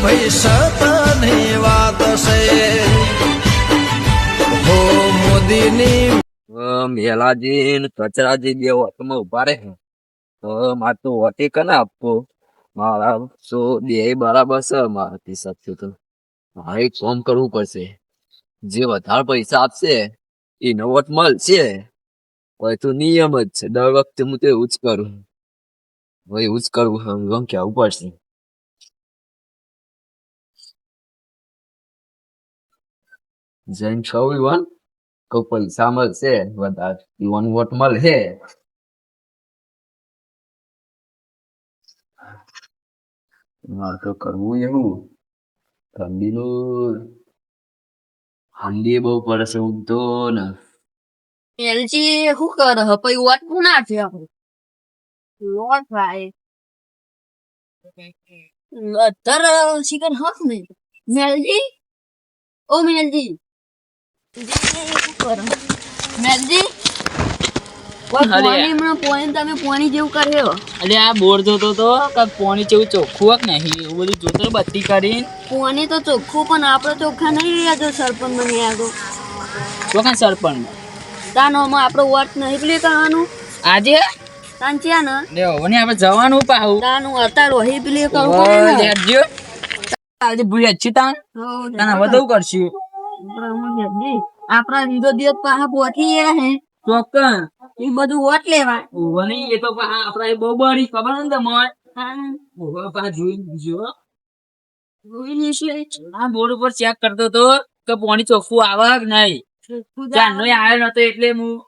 ભાઈ સતની વાત છે હો મોદીની મેલાજી ને કચરાજી બે વોટમાં ઉભા રહે તો મારે તો વોટે કને આપવો મારા તો બે બરાબર છે મારાથી સાચું તો મારે એક કામ કરવું પડશે જે વધારે પૈસા આપશે એનો વોટ મળશે હવે તો નિયમ જ છે દર વખતે હું તો એવું જ કરું હવે એવું જ કરવું હવે કેવું પડશે જઈને કહું ઈવન કહું પૈસા મળશે વધારે ઈવન વોટ મળશે મારે તો કરવું એવું ઠંડી બહુ પડે છે ઊંઘતો ને એલજી શું કરે હ પછી વોટ ના છે આપણું લોટ ભાઈ અત્યારે શિકન હક નહીં મેલજી ઓ મેલજી શું કરો મેલજી તમે પોણી જેવું કર્યો અરે આ બોર જોતો તો પોણી જેવું ચોખ્ખું કે નહીં એવું બધું જોતો બત્તી કરીને પોણી તો ચોખ્ખું પણ આપડે ચોખ્ખા નહીં રહ્યા તો સરપંચ મને આગો ચોખ્ખા સરપંચ તાનોમાં આપણો વોટ નહીં પ્લે કરવાનું આજે તાન છે ને હવે આપણે જવાનું પાહું તાનું અત્યારે રોહી પ્લે કરવું પડે ને આજે ભૂલ જ છે તાન વધુ કરશું આપડા બીજો દિવસ પાછા પહોંચી ગયા હે ચોક્કસ એ બધું વોટ લેવા એ તો આપડા બહુ બળી ખબર ને તમારે પાછા જોઈ જોઈ લઈશું આ બોર્ડ ઉપર ચેક કરતો તો કે પાણી ચોખ્ખું આવે કે નહીં ચાંદનો આવ્યો નતો એટલે હું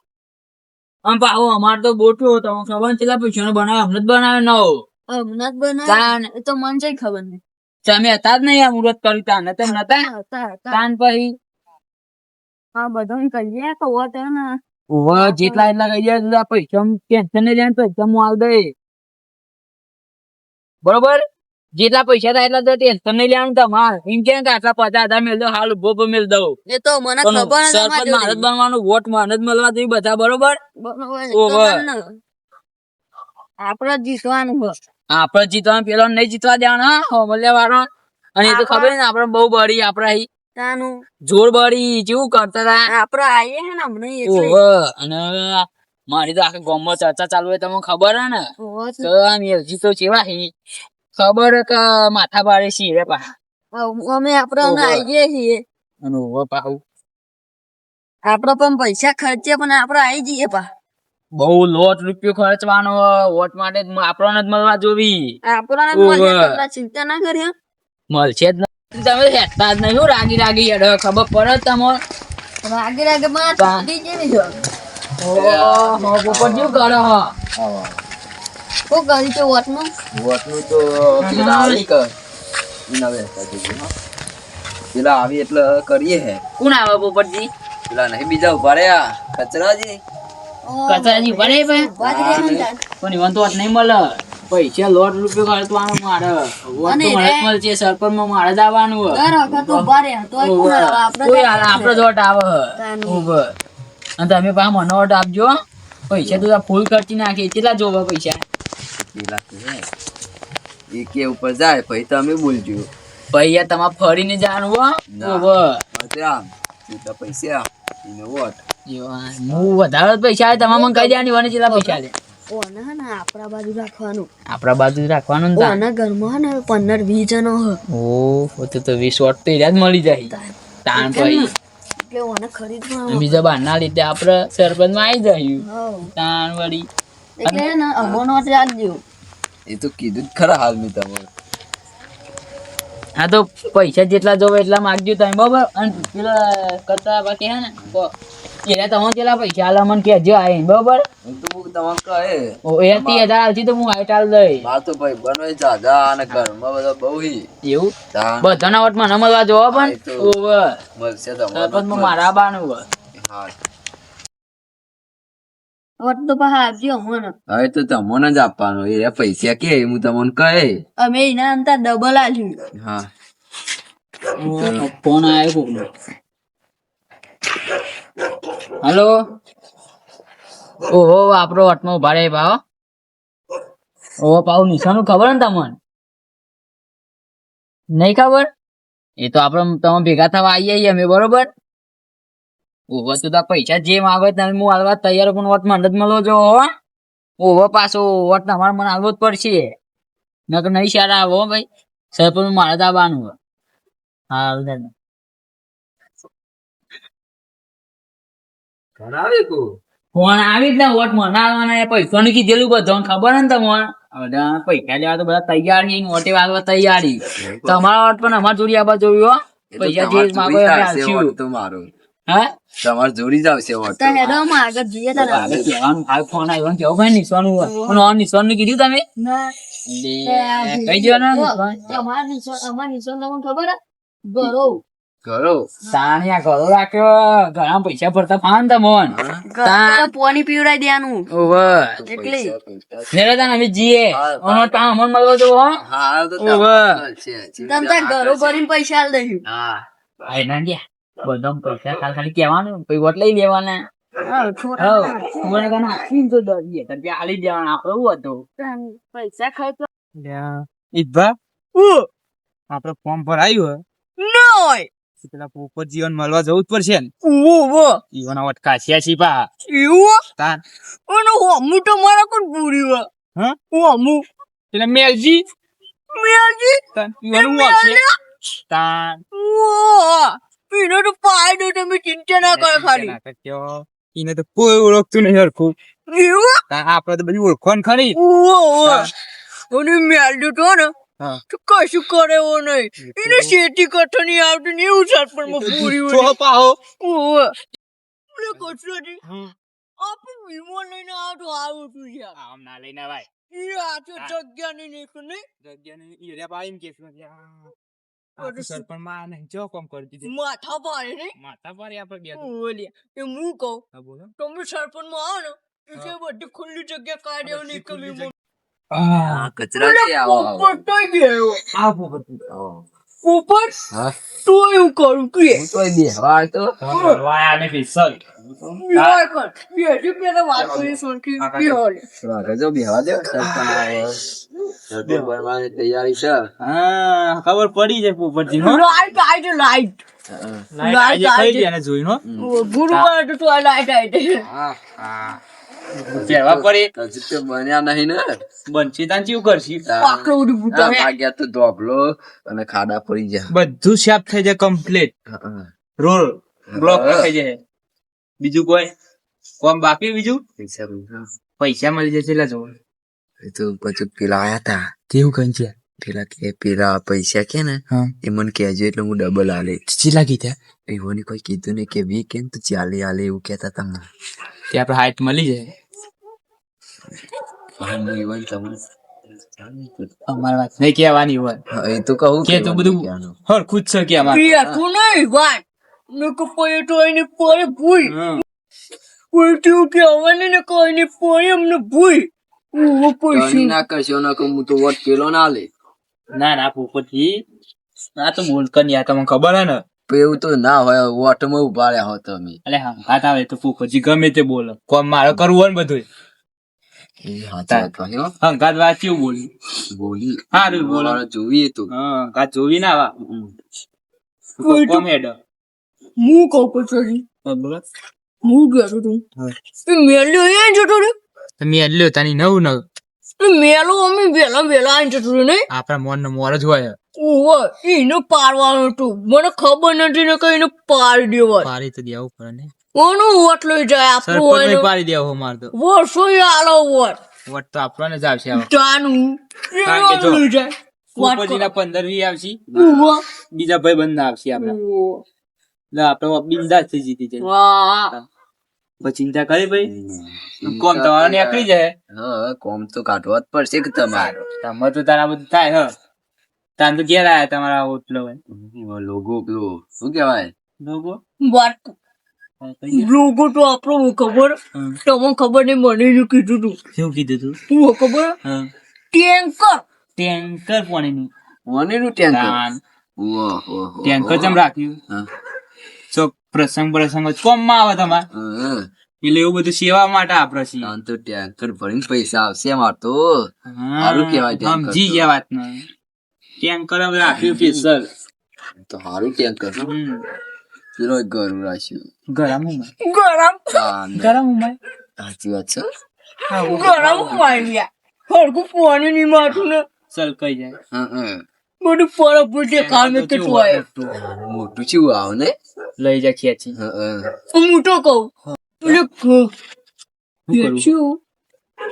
આમ પાહો અમાર તો બોટો હતો ખબર ને કેટલા પૈસા નો બનાવે હમણાં જ બનાવે નવો હમણાં જ બનાવે એ તો મને કઈ ખબર નહીં તમે હતા જ નહીં આ મુહૂર્ત કર્યું તાન તેમ નતા તાન પછી હા બધા કહીએ તો વોટ હે ને જેટલા એટલા કહી જાય પૈસા ટેન્શન નહીં લેવાનું પૈસા હું આલ દે બરોબર જેટલા પૈસા થાય એટલા ટેન્શન નહીં લેવાનું તમારે એમ કે આટલા 50,000 મેળ દો હાલ ઉભો મેળ દઉં એ તો મને ખબર સરપંચ મારે જ બનવાનું વોટ મારે જ મળવા જોઈએ બધા બરોબર આપડે જીતવાનું આપડે જીતવાનું પેલો નહીં જીતવા દેવાના હોમલ્યા વાળો અને એ તો ખબર ને આપડે બહુ બળી આપડા જોર બળી જેવું કરતા હતા આપડે આવીએ હે ને હમણાં અને મારી તો આખા ગામમાં ચર્ચા ચાલુ હોય તમને ખબર હે ને તો આમ એલજી તો ચેવા હે ખબર કે માથા પાડે છે રે પા અમે આપડે આવીએ છીએ અને પાહુ આપડે પણ પૈસા ખર્ચે પણ આપડે આવી જઈએ પા બહુ લોટ રૂપિયો ખર્ચવાનો વોટ માટે આપણને જ મળવા જોવી આપણને ચિંતા ના કરી મળશે જ તમે હેઠતા જ નહીં રાગી રાગી હેડો ખબર પડે તમે રાગે રાગે પોપટ જેવું કરો શું કરી છે વોટનું તો પેલા આવી એટલે કરીએ હે કોણ આવે પોપટજી પેલા નહીં બીજા ઉભા રહ્યા કચરાજી ભરે પણ ઈવન તો નહીં મળે પૈસા લોટ રૂપિયો ખર્ચવાનો મારે મળશે સરપંચ માં મારે જ આવવાનું આપડે જોટ આવે અને તમે પાછા મને વોટ આપજો પૈસા તો ફૂલ ખર્ચી નાખી કેટલા જોવા પૈસા કે ઉપર જાય પછી તમે બોલજો પૈસા તમારે ફરીને જાણવું પૈસા વોટ હું વધારે પૈસા આવે તમારે મને કહી દેવાની wane કેટલા પૈસા લે આપડા બાજુ રાખવાનું આપડા બાજુ રાખવાનું ઘરમાં ને 15-20 જણો ઓહો તો 20 વોટ તો જ મળી જાય તાણ પછી બીજા બાર ના લીધે આપડે સરપંચ માં આવી જાય તાણ વળી એ તો કીધું જ ખરા હાલ મેં તમારે હા તો પૈસા જેટલા જોવે એટલા માગજો તમે બરોબર અને પેલા કરતા બાકી હે ને એના તમે કેટલા પૈસા હાલ મને કહેજો આવીને બરોબર તો 30,000 આવતી તો હું હાઈટ હાલ દઈ તો ભાઈ બનવાય જાજા અને ઘરમાં બધા બહુ એવું બધાના વોટ મને મળવા જોવા પણ મળશે સરપંચ મારા બાનું વોટ તો પાછા આપજો મને હવે તો તમને જ આપવાનો એ પૈસા કે હું તમને કહે અમે એના અંતર ડબલ આલ્યું હા ફોન આવ્યો હલો ઓહો આપડો વટમાં ઉભા રહે ભાવ ઓહો પાવ નિશાનું ખબર ને તમને નહીં ખબર એ તો આપડે તમે ભેગા થવા આવીએ અમે બરોબર. ઓવો તું તાર પૈસા જે માગે તમે હું હાલવા તૈયાર પણ વોટ મને જ મળો જો હો. ઓવો પાછો વોટ તમારે મને હાલવો જ પડશે નકર નહીં સારા આવો ભાઈ સરપંચ મારે તો આવવાનું હોય. હા દાદા કરાવે કો ફોન આવી જ ને વોટ મને આવવાના પૈસા ની કીધેલું બધું ખબર ને તમને બધા પૈસા લેવા તો બધા તૈયારી વોટે વાળવા તૈયારી તમારા વોટ પણ અમારે જોડી આવવા જોયું હો પૈસા જે માગો એ આપશું. તો મારો હા તમારે જોડી જ આવશે વોટ તો હેડો માં આગળ જઈએ તારે. આગળ કહેવાનું આ ફોન આવ્યો ને કેવું ભાઈ નિશાનું હોય પણ આ નિશાન કીધું તમે ના કહી દો ને અમારા નિશાન તમને ખબર હે ઘરો કરો તાણિયા ઘરો રાખ્યો ઘણા પૈસા ભરતા ફાન તમોન ઘરે પાણી પીવડાવી દેવાનું ઓવર એટલે મેરે તાન અમે જીએ ઓનો ટામ મન મળવો તો હો હા તો ઓવર તમ તાર ઘરો ભરીને પૈસા આલ દઈશું. હા ભાઈ ના ગયા બધા પૈસા ખાલી કહેવાનું પછી વોટ લઈ લેવાના મને કાના આપીને તો દઈએ તો ત્યાં આલી દેવાના આપણે એવું હતું પૈસા ખર્ચો ઈદભા આપડે ફોર્મ ભરાયું નોય હે પેલા પોપટ જીવન મળવા જવું જ પડશે ને ઓવો ઈવન વટ કાશિયા છીપા એવું તાન ઓનો હોમુ તો મારા કોણ પૂરી વા હા હોમુ પેલા મેલજી મેલજી તાન ઈવન હું આવશે તાન ઓ પીનો તો પાડો તમે ચિંતા ના કરો ખાલી ના કરજો. ઈને તો કોઈ ઓળખતું નહીં હરખું એવું તાન આપડે તો બધી ઓળખોન ખરી ઓ ઓને મેલજો તો ને હા તો કશું કરે એવો નહીં એને શેતી કઠો નહીં આવતું ને એવું સરપંચ માં પૂરી છો પાહો ઓવે એટલે કશું નથી આપણે વીમો લઈને આવતો આવું છું યાર આમ ના લઈને ભાઈ એ આ તો જગ્યા ની નીકળ નહીં જગ્યાને ઈરે પાઈમ કે સરપંચ માં નહીં જો કોમ કરી દીધી માથા પાડે નહીં માથા પર આપણે બે ઓલિયા એ હું કહું હા બોલો તમે સરપંચ માં આવો ને એટલે બધી ખુલ્લી જગ્યા કાઢ્યો નીકળી વીમો આ કચરા છે આવો પોપટ તો ગયો આ પોપટ પોપટ હા તો એવું કરું કે હું તો બેહવા તો વાયા ને ફિસલ યાર કર બેજી પેલા વાત કરી સોનકી બેહોલે જો બેહવા દે સરપંચ આવે સરપંચ બનવાની તૈયારી છે હા ખબર પડી જાય પોપટજી નો લાઈટ આઈ લાઈટ લાઈટ આજે કઈ એને જોઈનો ગુરુવાર તો તો લાઈટ આઈ હા હા કેવા પડી હજી તો બન્યા નહીં ને બનશી તાન ચીવ કરશી પાકલો ઉડી બુટા વાગ્યા તો ધોબલો અને ખાડા પડી જાય બધું શેપ થઈ જાય કમ્પ્લીટ રોલ બ્લોક થઈ જાય બીજું કોઈ કોમ બાકી બીજું પૈસા મળી જશે એટલે જો એ તો પછી પેલા આયા તા કેવું કઈ છે પેલા કે પેલા પૈસા કે ને હા એ મને કહેજો એટલે હું ડબલ આલે ચી લાગી ત્યાં એવોની કોઈ કીધું ને કે વી કેમ તું ચાલે આલે એવું કેતા તમને તે આપણે હાઈટ મળી જાય ઈવન તમને અમારી વાત નહીં કહેવાની હોય એ તો કહું કે તો બધું હરખું જ છે કે અમારે પિયા તું નહીં વાત નકો પયે તો એને પયે ભૂઈ કોઈ તું કે આવવાની ને કોઈ ને પયે અમને ભૂઈ ઓ પૈસા ના કરશો ના કહું હું તો વોટ પેલો ના લે ના ના પોપટજી આ તો બોલ કર યાર તમને ખબર હે ને એવું તો ના હોય વોટમાં ઉભા રહ્યા હો તમે એટલે હા વાત આવે તો પોપટજી ગમે તે બોલો કોમ મારે કરવું હોય ને બધું એ હાચા કહ્યો હંગાત વાત કેવું બોલી બોલી હારું બોલો. બોલો જોઈએ તું હા કાચ જોવી ના આવા કોઈ તો કોમ હેડ હું કહું પછી બોલો હું ગયો તું એ મેલ્યો એ જતો રે તમે એટલું તાની નવું નવું એ મેલો અમે વેલા વેલા આઈ જતો રે નહીં આપણા મોન નો મોર જ હોય ઓહો એને પાડવાનું હતું મને ખબર નથી ને કઈ એને પાડી દેવા પારી તો દેવું પડે ને ઓનો વોટ લઈ જાય આપણું સરપંચ હોય પારી દેવો માર તો વર્ષો આલો વોટ વટ તો આપણને જ આવશે આવા જાનું કારણ કે જો, લઈ જાય વાત પોપટજીના 15-20 આવશે ઓહો બીજા ભાઈ બંધ આવશે આપડે એટલે આપડે બિંદાસ થઈ જીતી જાય વાહ પછી ચિંતા કરી ભાઈ કોમ તમારો નીકળી જાય હા કોમ તો કાઢવા જ પડશે કે તમારો તમારે તો તારા બધું થાય હ તાર તો ઘેર આયા તમારા ઓટલો હોય લોગો પેલો શું કેવાય લોકો વાત લોકો તો આપણો ખબર તમને ખબર નહીં મને એનું કીધું તું શું કીધું તું હું ખબર હા ટેન્કર ટેન્કર પાણીનું મોનેનું ટેન્કર તાન. ઓહો ટેન્કર ચમ રાખ્યું હા તો પ્રસંગ જ કોમમાં આવે તમારે હા એટલે એવું બધું સેવા માટે આપડે છીએ આમ તો ટેન્કર ભરીને પૈસા આવશે અમાર તો સારું કહેવાય ટેન્કર સમજી તો. ગયા વાત ને ટેન્કર અમે રાખ્યું સ્પેશિયલ. તો સારું ટેન્કર પેલો ઘરું રાખ્યું ગરમ ગરમ ગરમ ઉમાય. સાચી વાત છે ગરમ પાણી હરકું પાણી નહીં મારતું ને ચલ કઈ જાય. બધું પરબ પૂછે કામે કે હોય મોટું ચેવું આવ ને લઈ જા ખેંચી. હું તો કહું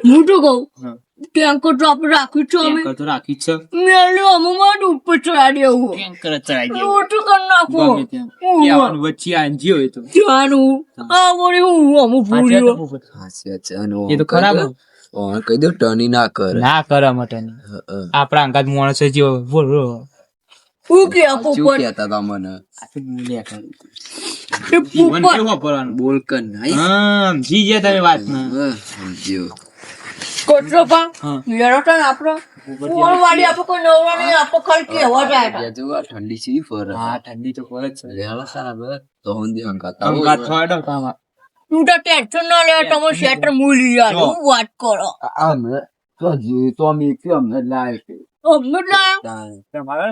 હું તો કહું હા. ટેન્કર તો આપણે રાખ્યું છે અમે ટેન્કર તો રાખી જ છે. મેળ્યો અમે મારું ઉપર ચડાવી દેવું ટેન્કર જ ચડાઈ દેવું. મોટું કરી નાખો ગમે તેમ. કહેવાનું વચ્ચે આંજી હોય તો. જાનું આ વળી હું અમુક ભૂલ્યો સાચી વાત છે અને એ તો ખરાબ. કહી દો ટર્ની ના કરે ના કરે મટન. આપણા અંગાત માણસ જેવો બોલ હું કે શું પોપટ કહેતા તા મને એ પોપટ બોલ કર નહીં સમજી ગયા તમે વાત ને. સમજ્યો કોટલો પા હા. લેરો તો ને આપણો કોણ વાડી આપો કોઈ નવરા નહીં આપો ખાલી કેવા જાય ત્યાં જો આ ઠંડી છે ફર હા ઠંડી તો પડે જ છે. લેવા સારા તો હું અંકાતા અંગાત થવાડો તામાં. તું તો ટેન્શન ના લે તમે શેટર મૂલી યાર જો. હું વાત કરો અમે તો જી તો અમે કે અમને લાય અમને જ લાયા તમારે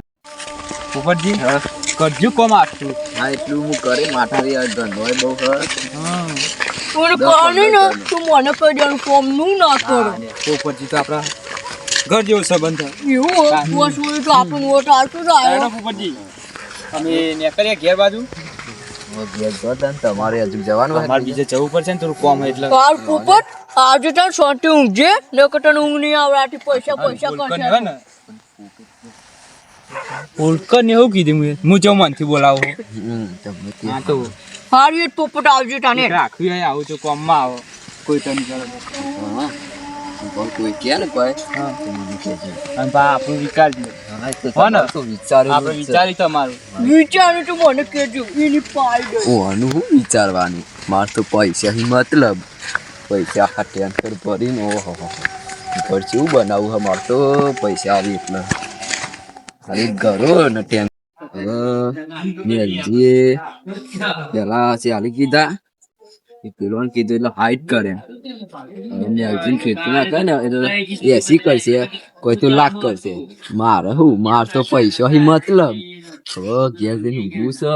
પોપટજી કરજો કોમ આટલું. હા એટલું હું કરી માથારી આ ધંધો બહુ હર તું કહે ને તું મને કહી દેવાનું કોમ નું ના કરો પોપટજી તો આપણા ઘર જેવો સંબંધ છે. એવું હોય બસ હોય તો આપણું વોટ આવતું જ આવ્યો પોપટજી અમે નીકળીએ ઘેર બાજુ. તમારે હજુ જવાનું અમારે બીજે જવું પડશે ને થોડું કોમ એટલે. કાર પોપટ આજે તાર સોટી ઊંઘજે ને કે તને ઊંઘ નહીં આવે આથી પૈસા પૈસા કરશે ઓળખર ને એવું કીધું હું જો મનથી બોલાવું. હા તો હારી જ પોપટ આવજે તાને રાખવી હોય આવું તો કોમમાં આવો કોઈ તો નહીં કરે. કોઈ કે ને કોઈ અને બા આપણું વિચારજો. હો ને? આપણે વિચારી તમારું. વિચાર્યું તું મને કેજો એની પાઈ દે ઓનું હું વિચારવાનું માર તો પૈસા મતલબ પૈસા આ ટેન્કર ભરીને ઓહો ઘર કેવું બનાવું હે માર તો પૈસા આવી એટલે ખાલી ઘરો ને ટેન્કર મેલજી પેલા ચાલી કીધા પેલો કીધું એટલે હાઈટ કરે મેલજી ખેતી ના કરે ને એટલે 80 કરશે કોઈ તો લાખ કરશે મારે હું માર તો પૈસા મતલબ ઘેર જઈને ઊભું છે